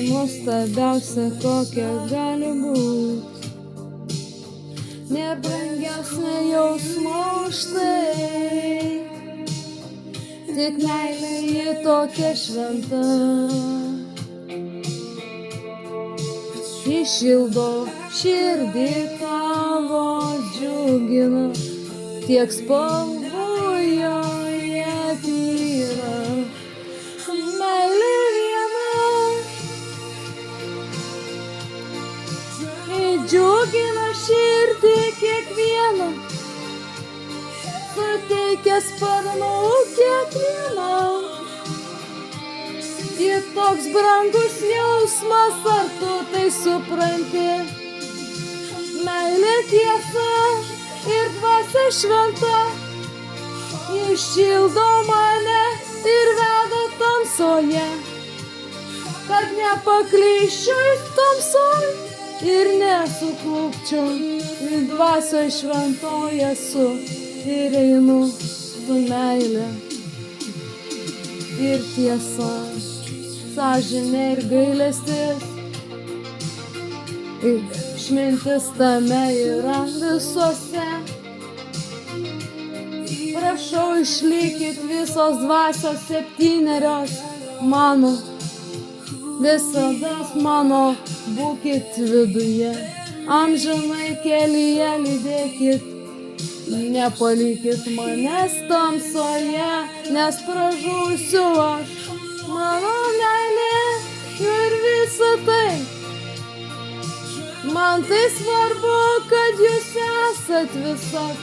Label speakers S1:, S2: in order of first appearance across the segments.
S1: nuostabiausia, kokia gali būti. Nebrangiausia jausmo už tai, tik meilė ji tokia šventa. Išildo širdį tavo džiugina, tiek spalvoje tyra. Meilė viena džiugina širdį kiekvieną, suteikia sparnų kiekvienam. Ir toks brangus jausmas, ar tu tai supranti? Meilė tiesa ir dvasia šventa, iššildo mane ir veda tamsoje, kad nepaklyščiau tamsoj ir nesuklupčiau. Dvasioje šventoje esu ir einu su meilė ir tiesa, sąžinė ir gailestis. Išmintis tame yra visuose. Prašau, išlikit visos dvasios septynerios mano, visada mano būkit viduje, amžinai kelyje lydėkit, nepalikit manęs tamsoje, nes pražūsiu aš, mano meilė ir visa tai. Man tai svarbu, kad jūs esat visat,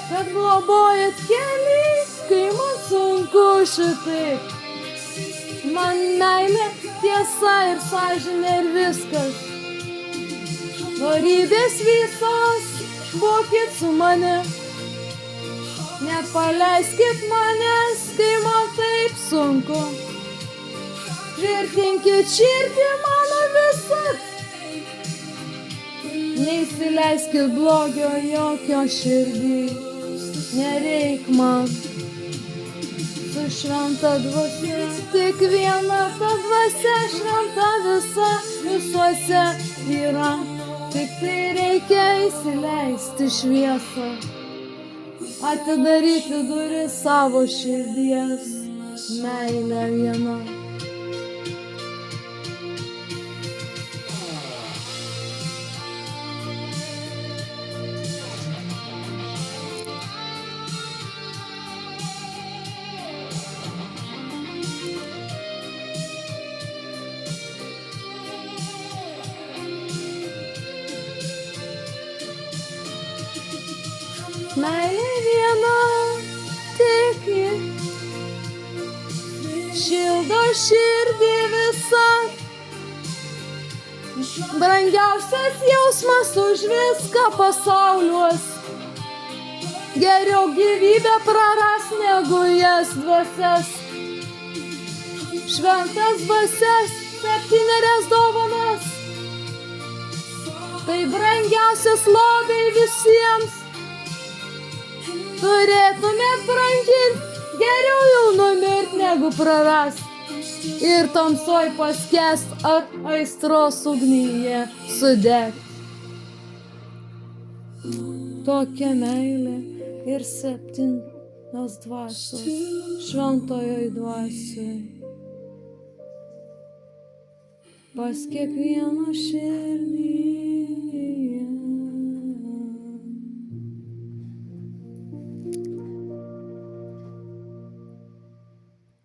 S1: kad globojat kelią, kai man sunku šitaip. Man meilė, tiesa ir sąžinė ir viskas. Dorybės visos, būkit su mane. Nepaleiskit manęs, kai man taip sunku. Tvirtinkit širdį mano visat. Neįsileiskit blogio jokio širdį. Nereik man su šventa dvasia, tik viena ta dvasia šventa visa visuose yra. Tik tai reikia įsileisti šviesą, atidaryti duris savo širdies, meilė viena. Meilė viena, tik ji šildo širdį visą. Brangiausias jausmas už viską pasauliuos. Geriau gyvybę praras negu jas dvasias. Šventas dvasias, septynerias dovanas. Tai brangiausias lobiai visiems. Turėtumėt brangint, geriau jau numirt negu prarast. Ir tamsoj paskęst ar aistros ugnyje sudegt. Tokia meilė ir septynios dvasios šventojoj dvasioj. Pas kiekvieną širdį.